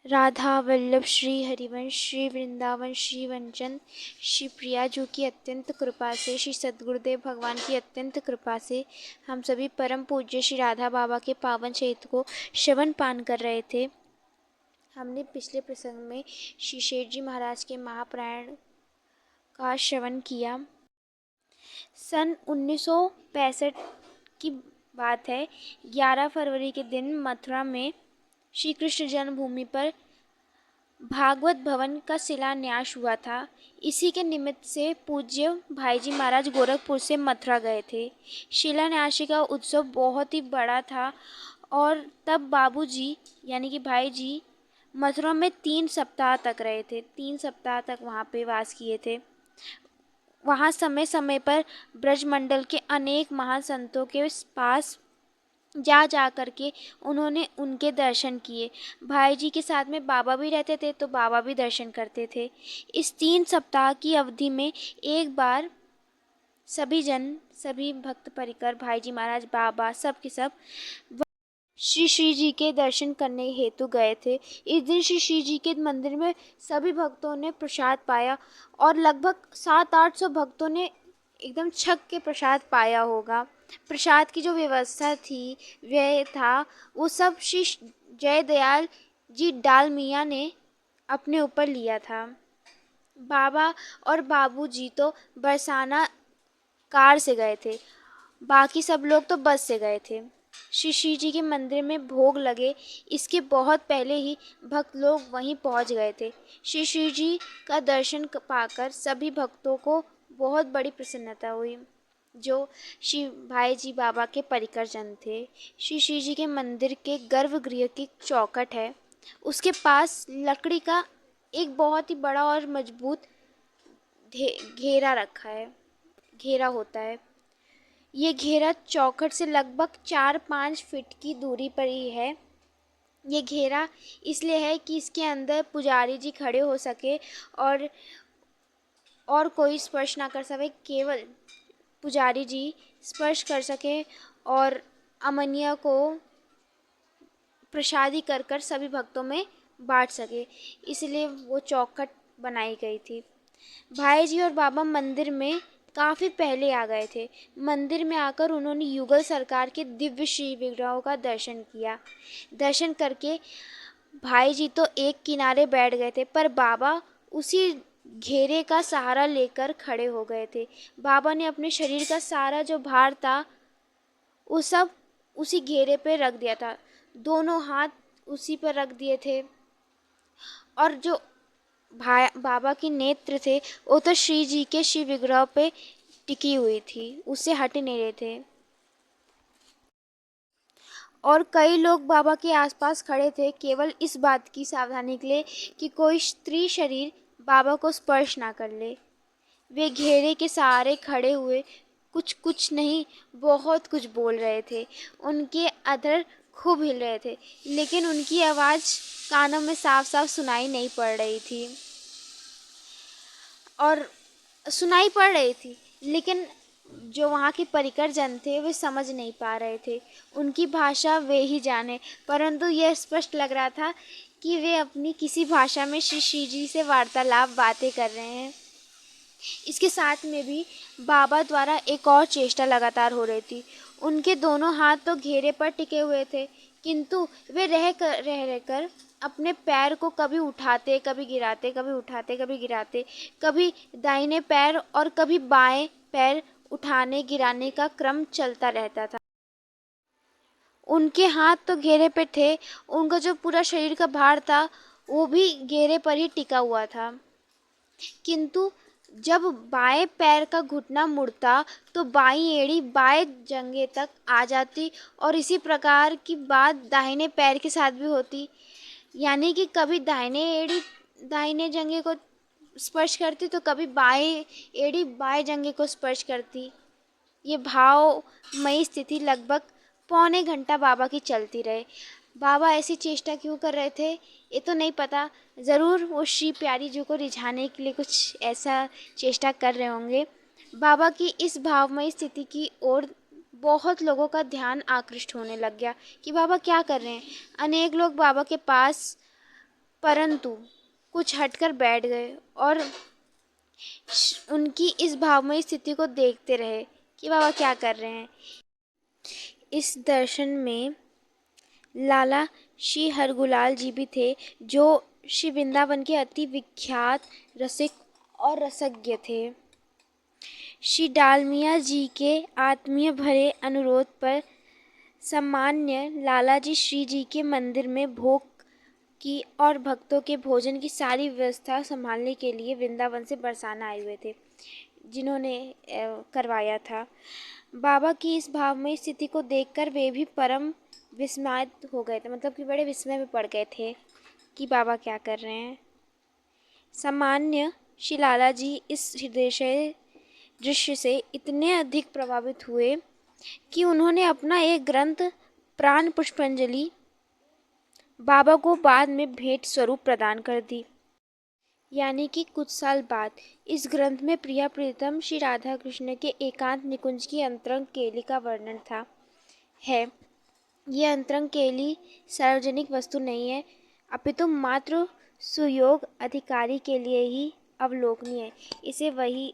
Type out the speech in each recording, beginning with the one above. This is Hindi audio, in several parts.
राधा वल्लभ श्री हरिवंश श्री वृंदावन श्री वंचन श्री प्रिया जू की अत्यंत कृपा से, श्री सद्गुरुदेव भगवान की अत्यंत कृपा से हम सभी परम पूज्य श्री राधा बाबा के पावन चरित्र को श्रवण पान कर रहे थे। हमने पिछले प्रसंग में श्री शेठ जी महाराज के महाप्राण का श्रवण किया। सन 1965 की बात है। 11 फरवरी के दिन मथुरा में श्री कृष्ण जन्मभूमि पर भागवत भवन का शिलान्यास हुआ था। इसी के निमित्त से पूज्य भाई जी महाराज गोरखपुर से मथुरा गए थे। शिलान्यास का उत्सव बहुत ही बड़ा था और तब बाबूजी यानी कि भाई जी मथुरा में 3 सप्ताह तक रहे थे। 3 सप्ताह तक वहाँ पे वास किए थे। वहाँ समय समय पर ब्रजमंडल के अनेक महान संतों के पास जा करके उन्होंने उनके दर्शन किए। भाई जी के साथ में बाबा भी रहते थे तो बाबा भी दर्शन करते थे। इस 3 सप्ताह की अवधि में एक बार सभी भक्त परिकर भाई जी महाराज बाबा सब के सब श्री जी के दर्शन करने हेतु गए थे। इस दिन श्री जी के मंदिर में सभी भक्तों ने प्रसाद पाया और लगभग 700-800 भक्तों ने एकदम छक के प्रसाद पाया होगा। प्रसाद की जो व्यवस्था थी वो सब श्री जयदयाल जी डालमिया ने अपने ऊपर लिया था। बाबा और बाबूजी तो बरसाना कार से गए थे, बाकी सब लोग तो बस से गए थे। श्री जी के मंदिर में भोग लगे इसके बहुत पहले ही भक्त लोग वहीं पहुंच गए थे। श्री जी का दर्शन पाकर सभी भक्तों को बहुत बड़ी प्रसन्नता हुई। जो श्री भाई जी बाबा के परिकर जन थे। श्री जी के मंदिर के गर्भगृह की चौखट है, उसके पास लकड़ी का एक बहुत ही बड़ा और मजबूत घेरा रखा है, घेरा होता है। ये घेरा चौखट से लगभग 4-5 फीट की दूरी पर ही है। ये घेरा इसलिए है कि इसके अंदर पुजारी जी खड़े हो सके और कोई स्पर्श ना कर सके, केवल पुजारी जी स्पर्श कर सके और अमनिया को प्रसादी कर कर सभी भक्तों में बांट सके, इसलिए वो चौखट बनाई गई थी। भाई जी और बाबा मंदिर में काफ़ी पहले आ गए थे। मंदिर में आकर उन्होंने युगल सरकार के दिव्य श्री विग्रहों का दर्शन किया। दर्शन करके भाई जी तो एक किनारे बैठ गए थे, पर बाबा उसी घेरे का सहारा लेकर खड़े हो गए थे। बाबा ने अपने शरीर का सारा जो भार था वो सब उसी घेरे पे रख दिया था। दोनों हाथ उसी पर रख दिए थे और जो बाबा के नेत्र थे वो तो श्री जी के शिव विग्रह पे टिकी हुई थी, उससे हट नहीं रहे थे। और कई लोग बाबा के आसपास खड़े थे केवल इस बात की सावधानी के लिए कि कोई स्त्री शरीर बाबा को स्पर्श ना कर ले। वे घेरे के सहारे खड़े हुए कुछ नहीं बहुत कुछ बोल रहे थे। उनके अधर खूब हिल रहे थे, लेकिन उनकी आवाज़ कानों में साफ साफ सुनाई नहीं पड़ रही थी और सुनाई पड़ रही थी लेकिन जो वहाँ के परिकर जन थे वे समझ नहीं पा रहे थे। उनकी भाषा वे ही जाने, परंतु यह स्पष्ट लग रहा था कि वे अपनी किसी भाषा में श्री जी से वार्तालाप बातें कर रहे हैं। इसके साथ में भी बाबा द्वारा एक और चेष्टा लगातार हो रही थी। उनके दोनों हाथ तो घेरे पर टिके हुए थे, किंतु वे रह कर अपने पैर को कभी उठाते कभी गिराते, कभी उठाते कभी गिराते, कभी दाहिने पैर और कभी बाएं पैर उठाने गिराने का क्रम चलता रहता था। उनके हाथ तो घेरे पे थे, उनका जो पूरा शरीर का भार था वो भी घेरे पर ही टिका हुआ था, किंतु जब बाएं पैर का घुटना मुड़ता तो बाईं एड़ी बाएं जंघे तक आ जाती और इसी प्रकार की बात दाहिने पैर के साथ भी होती, यानी कि कभी दाहिने एड़ी दाहिने जंघे को स्पर्श करती तो कभी बाएं एड़ी बाएं जंघे को स्पर्श करती। ये भावमयी स्थिति लगभग पौने घंटा बाबा की चलती रहे। बाबा ऐसी चेष्टा क्यों कर रहे थे ये तो नहीं पता, ज़रूर वो श्री प्यारी जी को रिझाने के लिए कुछ ऐसा चेष्टा कर रहे होंगे। बाबा की इस भावमयी स्थिति की ओर बहुत लोगों का ध्यान आकृष्ट होने लग गया कि बाबा क्या कर रहे हैं। अनेक लोग बाबा के पास परंतु कुछ हटकर बैठ गए और उनकी इस भावमयी स्थिति को देखते रहे कि बाबा क्या कर रहे हैं। इस दर्शन में लाला श्री हरगुलाल जी भी थे, जो श्री वृंदावन के अति विख्यात रसिक और रसज्ञ थे। श्री डालमिया जी के आत्मीय भरे अनुरोध पर सामान्य लाला जी श्री जी के मंदिर में भोग की और भक्तों के भोजन की सारी व्यवस्था संभालने के लिए वृंदावन से बरसाना आए हुए थे, जिन्होंने करवाया था। बाबा की इस भावमयी स्थिति को देखकर वे भी परम विस्मित हो गए थे, मतलब कि बड़े विस्मय में पड़ गए थे कि बाबा क्या कर रहे हैं। सामान्य श्री लाला जी इस दृश्य से इतने अधिक प्रभावित हुए कि उन्होंने अपना एक ग्रंथ प्राण पुष्पांजलि बाबा को बाद में भेंट स्वरूप प्रदान कर दी। यानी कि कुछ साल बाद इस ग्रंथ में प्रिया प्रीतम श्री राधा कृष्ण के एकांत निकुंज की अंतरंग केली का वर्णन था है। यह अंतरंग केली सार्वजनिक वस्तु नहीं है, अपितु मात्र सुयोग अधिकारी के लिए ही अवलोकनीय है।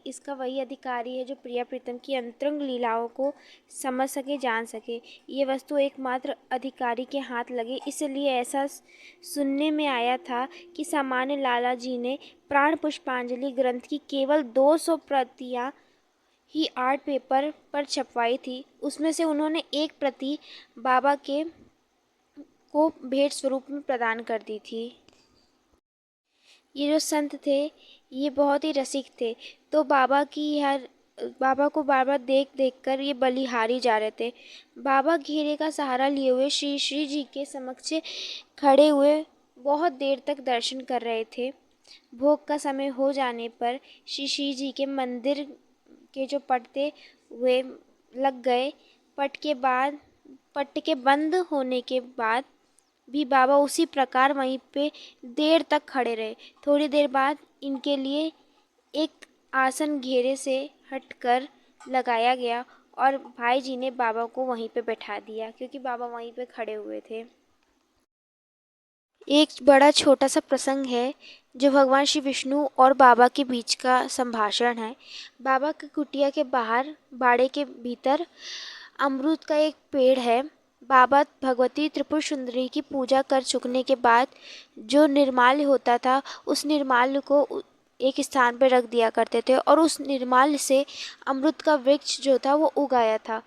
इसका वही अधिकारी है जो प्रिया प्रीतम की अंतरंग लीलाओं को समझ सके, जान सके। ये वस्तु एकमात्र अधिकारी के हाथ लगे। इसलिए ऐसा सुनने में आया था कि सामान्य लाला जी ने प्राण पुष्पांजलि ग्रंथ की केवल 200 प्रतियां ही आर्ट पेपर पर छपवाई थी। उसमें से उन्होंने एक प्रति बाबा को भेंट स्वरूप में प्रदान कर दी थी। ये जो संत थे ये बहुत ही रसिक थे, तो बाबा को बार बार देख देख कर ये बलिहारी जा रहे थे। बाबा घेरे का सहारा लिए हुए श्री जी के समक्ष खड़े हुए बहुत देर तक दर्शन कर रहे थे। भोग का समय हो जाने पर श्री जी के मंदिर के जो पट थे वे लग गए। पट के बंद होने के बाद भी बाबा उसी प्रकार वहीं पे देर तक खड़े रहे। थोड़ी देर बाद इनके लिए एक आसन घेरे से हटकर लगाया गया और भाई जी ने बाबा को वहीं पे बैठा दिया, क्योंकि बाबा वहीं पे खड़े हुए थे। एक बड़ा छोटा सा प्रसंग है जो भगवान श्री विष्णु और बाबा के बीच का संभाषण है। बाबा की कुटिया के बाहर बाड़े के भीतर अमरूद का एक पेड़ है। बाबा भगवती त्रिपुर सुंदरी की पूजा कर चुकने के बाद जो निर्माल्य होता था उस निर्माल्य को एक स्थान पर रख दिया करते थे और उस निर्माल्य से अमरूद का वृक्ष जो था वो उगाया था।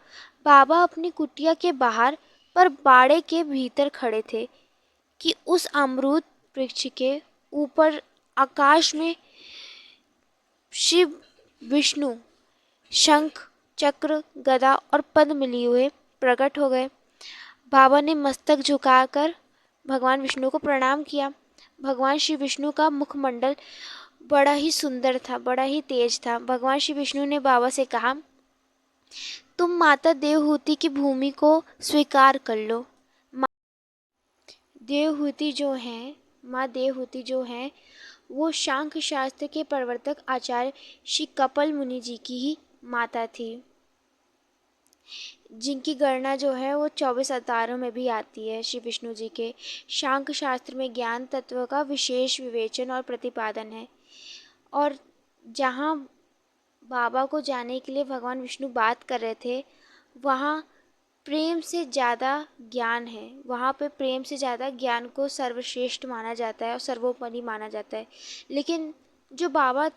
बाबा अपनी कुटिया के बाहर पर बाड़े के भीतर खड़े थे कि उस अमरूद वृक्ष के ऊपर आकाश में शिव विष्णु शंख चक्र गदा और पद्म लिए हुए प्रकट हो गए। बाबा ने मस्तक झुकाकर भगवान विष्णु को प्रणाम किया। भगवान श्री विष्णु का मुखमंडल बड़ा ही सुंदर था, बड़ा ही तेज था। भगवान श्री विष्णु ने बाबा से कहा, तुम माता देवहूति की भूमि को स्वीकार कर लो। माँ देवहूति जो हैं वो शांख शास्त्र के प्रवर्तक आचार्य श्री कपिल मुनि जी की ही माता थी, जिनकी गणना जो है वो 24 अवतारों में भी आती है। श्री विष्णु जी के शांख शास्त्र में ज्ञान तत्व का विशेष विवेचन और प्रतिपादन है, और जहाँ बाबा को जाने के लिए भगवान विष्णु बात कर रहे थे वहाँ प्रेम से ज़्यादा ज्ञान है। वहाँ पे प्रेम से ज़्यादा ज्ञान को सर्वश्रेष्ठ माना जाता है और सर्वोपरि माना जाता है। लेकिन जो बाबा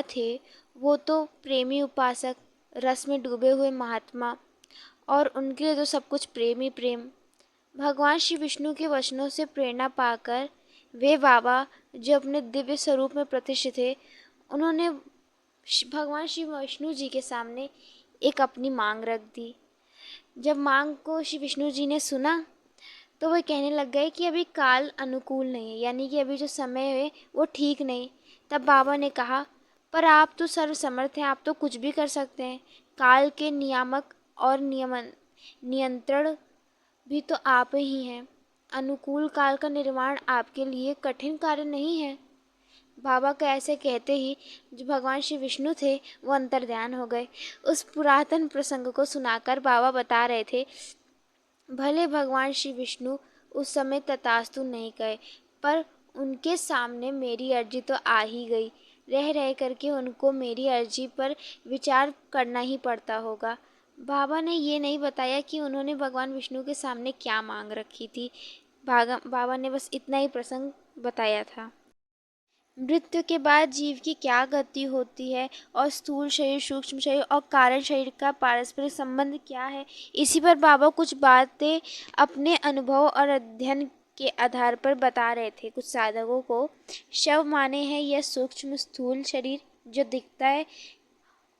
थे वो तो प्रेमी उपासक, रस में डूबे हुए महात्मा, और उनके लिए तो सब कुछ प्रेम ही प्रेम। भगवान श्री विष्णु के वचनों से प्रेरणा पाकर वे बाबा जो अपने दिव्य स्वरूप में प्रतिष्ठित थे, उन्होंने भगवान श्री विष्णु जी के सामने एक अपनी मांग रख दी। जब मांग को श्री विष्णु जी ने सुना तो वह कहने लग गए कि अभी काल अनुकूल नहीं है, यानी कि अभी जो समय है वो ठीक नहीं। तब बाबा ने कहा, पर आप तो सर्वसमर्थ हैं, आप तो कुछ भी कर सकते हैं। काल के नियामक और नियंत्रण भी तो आप ही हैं। अनुकूल काल का निर्माण आपके लिए कठिन कार्य नहीं है। बाबा का ऐसे कहते ही जो भगवान श्री विष्णु थे वो अंतर्ध्यान हो गए। उस पुरातन प्रसंग को सुनाकर बाबा बता रहे थे, भले भगवान श्री विष्णु उस समय तथास्तु नहीं कहे, पर उनके सामने मेरी अर्जी तो आ ही गई। रह रह करके उनको मेरी अर्जी पर विचार करना ही पड़ता होगा। बाबा ने ये नहीं बताया कि उन्होंने भगवान विष्णु के सामने क्या मांग रखी थी। बाबा ने बस इतना ही प्रसंग बताया था। मृत्यु के बाद जीव की क्या गति होती है और स्थूल शरीर, सूक्ष्म शरीर और कारण शरीर का पारस्परिक संबंध क्या है, इसी पर बाबा कुछ बातें अपने अनुभव और अध्ययन के आधार पर बता रहे थे कुछ साधकों को। शव माने है यह सूक्ष्म स्थूल शरीर जो दिखता है,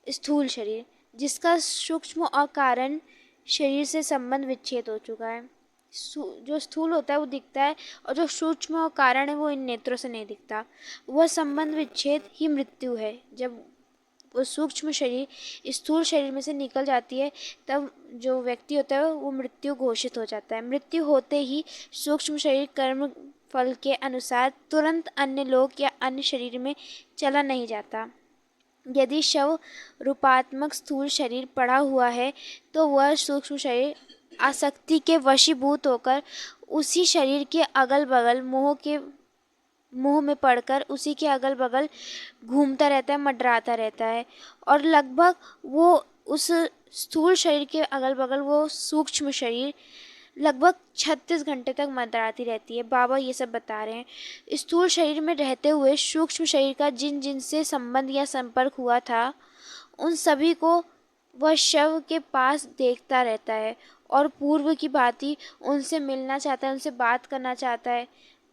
स्थूल शरीर जिसका सूक्ष्म और कारण शरीर से संबंध विच्छेद हो चुका है। जो स्थूल होता है वो दिखता है और जो सूक्ष्म और कारण है वो इन नेत्रों से नहीं दिखता। वह संबंध विच्छेद ही मृत्यु है। जब वो सूक्ष्म शरीर स्थूल शरीर में से निकल जाती है तब जो व्यक्ति होता है वो मृत्यु घोषित हो जाता है। मृत्यु होते ही सूक्ष्म शरीर कर्म फल के अनुसार तुरंत अन्य लोक या अन्य शरीर में चला नहीं जाता। यदि शव रूपात्मक स्थूल शरीर पड़ा हुआ है तो वह सूक्ष्म शरीर आसक्ति के वशीभूत होकर उसी शरीर के अगल बगल मोह में पड़कर उसी के अगल बगल घूमता रहता है, मंडराता रहता है और लगभग वो उस स्थूल शरीर के अगल बगल वो सूक्ष्म शरीर लगभग 36 घंटे तक मंडराती रहती है। बाबा ये सब बता रहे हैं। स्थूल शरीर में रहते हुए सूक्ष्म शरीर का जिन जिन से संबंध या संपर्क हुआ था उन सभी को वह शव के पास देखता रहता है और पूर्व की भांति उनसे मिलना चाहता है, उनसे बात करना चाहता है,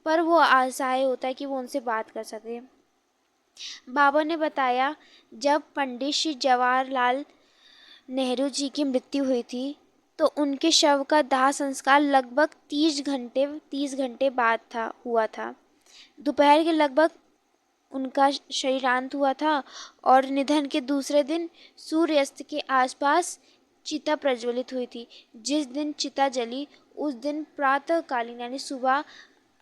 पर वो असहाय होता है कि वो उनसे बात कर सके। बाबा ने बताया जब पंडित श्री जवाहरलाल नेहरू जी की मृत्यु हुई थी तो उनके शव का दाह संस्कार लगभग 30 घंटे बाद हुआ था। दोपहर के लगभग उनका शरीरांत हुआ था और निधन के दूसरे दिन सूर्यास्त के आसपास चिता प्रज्वलित हुई थी। जिस दिन चिता जली उस दिन प्रातःकालीन यानी सुबह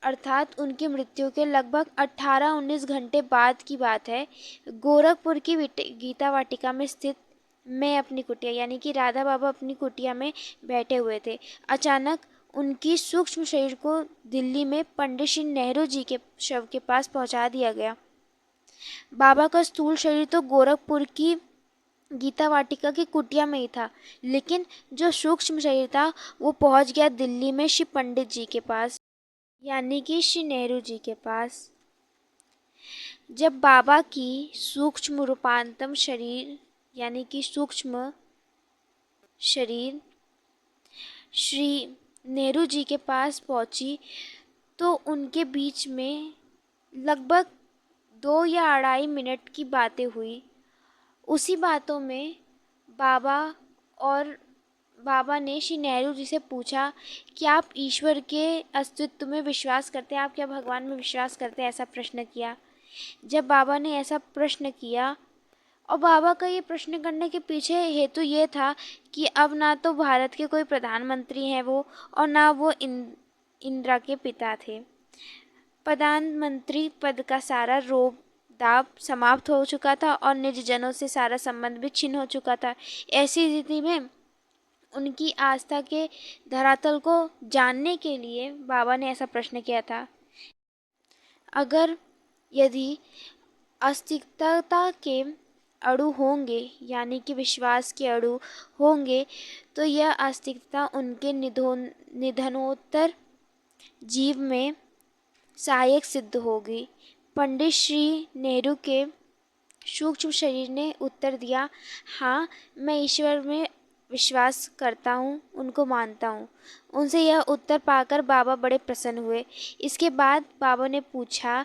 अर्थात उनकी मृत्यु के लगभग 18-19 घंटे बाद की बात है। गोरखपुर की गीता वाटिका में स्थित मैं अपनी कुटिया यानी कि राधा बाबा अपनी कुटिया में बैठे हुए थे। अचानक उनकी सूक्ष्म शरीर को दिल्ली में पंडित श्री नेहरू जी के शव के पास पहुंचा दिया गया। बाबा का स्थूल शरीर तो गोरखपुर की गीता वाटिका की कुटिया में ही था, लेकिन जो सूक्ष्म शरीर था वो पहुंच गया दिल्ली में श्री पंडित जी के पास यानी कि श्री नेहरू जी के पास। जब बाबा की सूक्ष्म रूपांतम शरीर यानी कि सूक्ष्म शरीर श्री नेहरू जी के पास पहुंची तो उनके बीच में लगभग 2 या 2.5 मिनट की बातें हुई। उसी बातों में बाबा ने श्री नेहरू जी से पूछा कि आप ईश्वर के अस्तित्व में विश्वास करते हैं, आप क्या भगवान में विश्वास करते हैं, ऐसा प्रश्न किया। जब बाबा ने ऐसा प्रश्न किया और बाबा का ये प्रश्न करने के पीछे हेतु ये था कि अब ना तो भारत के कोई प्रधानमंत्री हैं वो और ना वो इंदिरा के पिता थे। प्रधानमंत्री पद का सारा रोब दाब समाप्त हो चुका था और निज जनों से सारा संबंध भी छिन्न हो चुका था। ऐसी स्थिति में उनकी आस्था के धरातल को जानने के लिए बाबा ने ऐसा प्रश्न किया था। यदि अस्तित्वता के अणु होंगे यानी कि विश्वास के अणु होंगे तो यह अस्तित्वता उनके निधनोत्तर जीव में सहायक सिद्ध होगी। पंडित श्री नेहरू के सूक्ष्म शरीर ने उत्तर दिया, हाँ मैं ईश्वर में विश्वास करता हूँ, उनको मानता हूँ। उनसे यह उत्तर पाकर बाबा बड़े प्रसन्न हुए। इसके बाद बाबा ने पूछा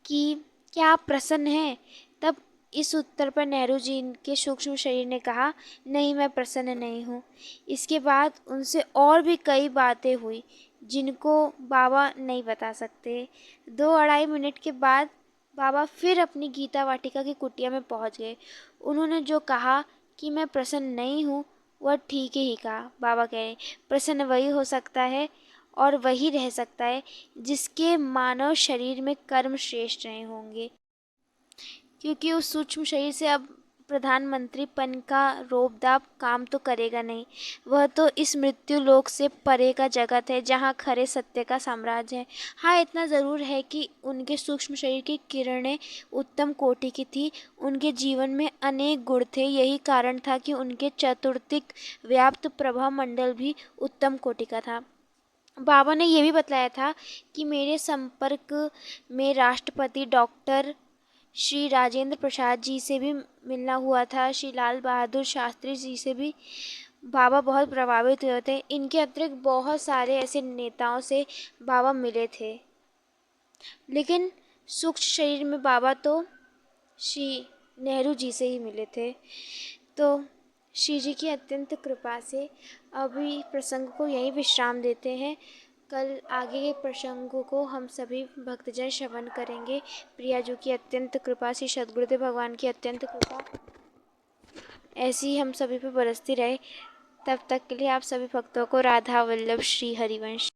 कि क्या आप प्रसन्न हैं? तब इस उत्तर पर नेहरू जी के सूक्ष्म शरीर ने कहा, नहीं मैं प्रसन्न नहीं हूँ। इसके बाद उनसे और भी कई बातें हुई जिनको बाबा नहीं बता सकते। 2-2.5 मिनट के बाद बाबा फिर अपनी गीता वाटिका की कुटिया में पहुँच गए। उन्होंने जो कहा कि मैं प्रसन्न नहीं हूँ वह ठीक ही कहा। बाबा कह रहे प्रसन्न वही हो सकता है और वही रह सकता है जिसके मानव शरीर में कर्म श्रेष्ठ रहे होंगे, क्योंकि उस सूक्ष्म शरीर से अब प्रधानमंत्री पन का रोब-दाब काम तो करेगा नहीं। वह तो इस मृत्यु लोक से परे का जगत है जहाँ खरे सत्य का साम्राज्य है। हाँ, इतना ज़रूर है कि उनके सूक्ष्म शरीर की किरणें उत्तम कोटि की थी। उनके जीवन में अनेक गुण थे, यही कारण था कि उनके चतुर्दिक व्याप्त प्रभा मंडल भी उत्तम कोटि का था। बाबा ने ये भी बतलाया था कि मेरे संपर्क में राष्ट्रपति डॉक्टर श्री राजेंद्र प्रसाद जी से भी मिलना हुआ था, श्री लाल बहादुर शास्त्री जी से भी बाबा बहुत प्रभावित हुए थे। इनके अतिरिक्त बहुत सारे ऐसे नेताओं से बाबा मिले थे, लेकिन सूक्ष्म शरीर में बाबा तो श्री नेहरू जी से ही मिले थे। तो श्री जी की अत्यंत कृपा से अभी प्रसंग को यहीं विश्राम देते हैं। कल आगे के प्रसंगों को हम सभी भक्तजन श्रवण करेंगे। प्रिया जी की अत्यंत कृपा, श्री सद्गुरुदेव भगवान की अत्यंत कृपा ऐसी ही हम सभी पे बरसती रहे। तब तक के लिए आप सभी भक्तों को राधा वल्लभ श्री हरिवंश।